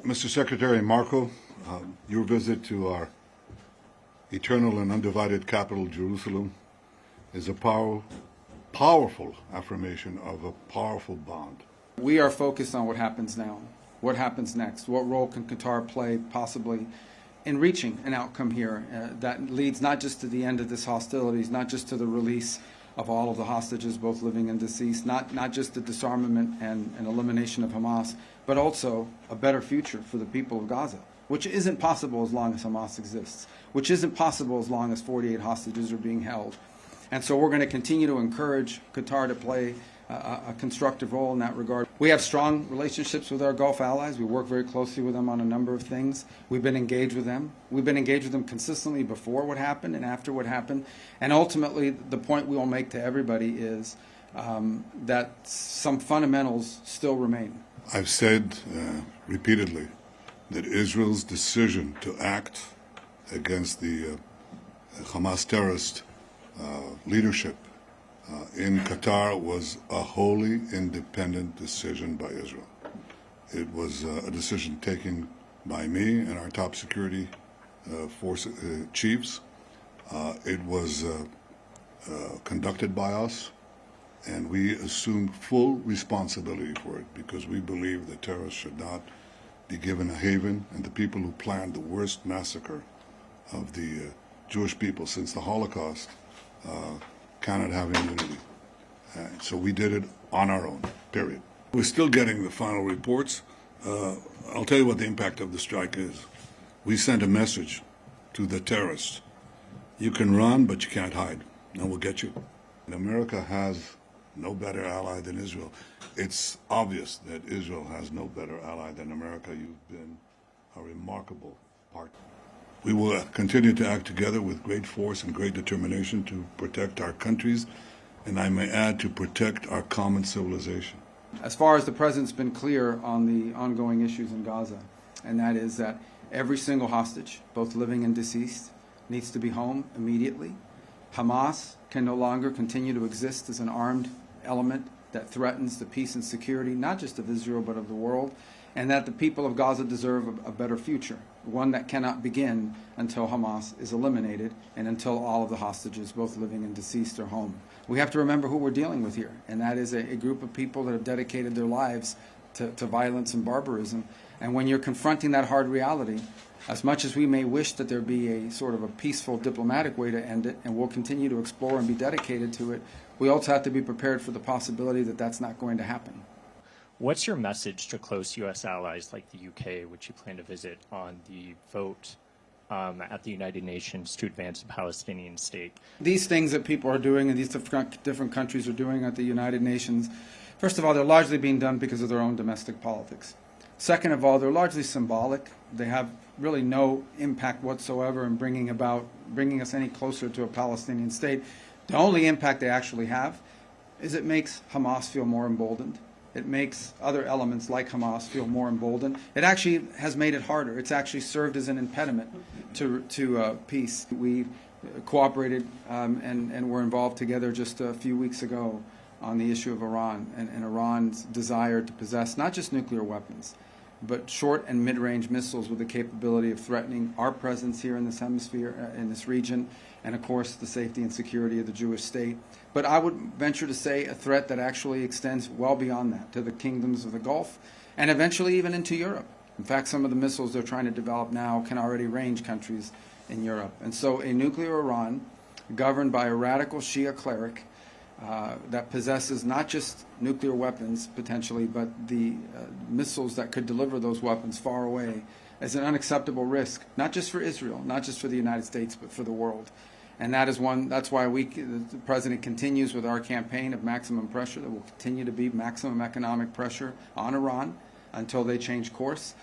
Mr. Secretary Marco, your visit to our eternal and undivided capital, Jerusalem, is a powerful affirmation of a powerful bond. We are focused on what happens now, what happens next, what role can Qatar play possibly in reaching an outcome here that leads not just to the end of this hostilities, not just to the release of all of the hostages, both living and deceased, not just the disarmament and elimination of Hamas, but also a better future for the people of Gaza, which isn't possible as long as Hamas exists, which isn't possible as long as 48 hostages are being held. And so we're going to continue to encourage Qatar to play a constructive role in that regard. We have strong relationships with our Gulf allies. We work very closely with them on a number of things. We've been engaged with them. We've been engaged with them consistently before what happened and after what happened. And ultimately, the point we will make to everybody is that some fundamentals still remain. I've said repeatedly that Israel's decision to act against the Hamas terrorist leadership in Qatar was a wholly independent decision by Israel. It was a decision taken by me and our top security force chiefs. It was conducted by us, and we assumed full responsibility for it because we believe that terrorists should not be given a haven, and the people who planned the worst massacre of the Jewish people since the Holocaust cannot have immunity. So we did it on our own, period. We're still getting the final reports. I'll tell you what the impact of the strike is. We sent a message to the terrorists. You can run, but you can't hide, and we'll get you. And America has no better ally than Israel. It's obvious that Israel has no better ally than America. You've been a remarkable partner. We will continue to act together with great force and great determination to protect our countries, and I may add, to protect our common civilization. As far as the President's been clear on the ongoing issues in Gaza, and that is that every single hostage, both living and deceased, needs to be home immediately. Hamas can no longer continue to exist as an armed element that threatens the peace and security, not just of Israel, but of the world, and that the people of Gaza deserve a better future, one that cannot begin until Hamas is eliminated and until all of the hostages, both living and deceased, are home. We have to remember who we're dealing with here, and that is a group of people that have dedicated their lives to violence and barbarism. And when you're confronting that hard reality, as much as we may wish that there be a sort of a peaceful diplomatic way to end it, and we'll continue to explore and be dedicated to it, we also have to be prepared for the possibility that that's not going to happen. What's your message to close U.S. allies like the UK, which you plan to visit, on the vote at the United Nations to advance a Palestinian state? These things that people are doing and these different countries are doing at the United Nations, first of all, they're largely being done because of their own domestic politics. Second of all, they're largely symbolic. They have really no impact whatsoever in bringing us any closer to a Palestinian state. The only impact they actually have is it makes Hamas feel more emboldened. It makes other elements like Hamas feel more emboldened. It actually has made it harder. It's actually served as an impediment to peace. We cooperated and were involved together just a few weeks ago on the issue of Iran and Iran's desire to possess not just nuclear weapons, but short and mid-range missiles with the capability of threatening our presence here in this hemisphere, in this region, and of course the safety and security of the Jewish state. But I would venture to say a threat that actually extends well beyond that to the kingdoms of the Gulf and eventually even into Europe. In fact, some of the missiles they're trying to develop now can already range countries in Europe. And so a nuclear Iran governed by a radical Shia cleric that possesses not just nuclear weapons potentially, but the missiles that could deliver those weapons far away, is an unacceptable risk, not just for Israel, not just for the United States, but for the world. And that's why the President continues with our campaign of maximum pressure. There will continue to be maximum economic pressure on Iran until they change course.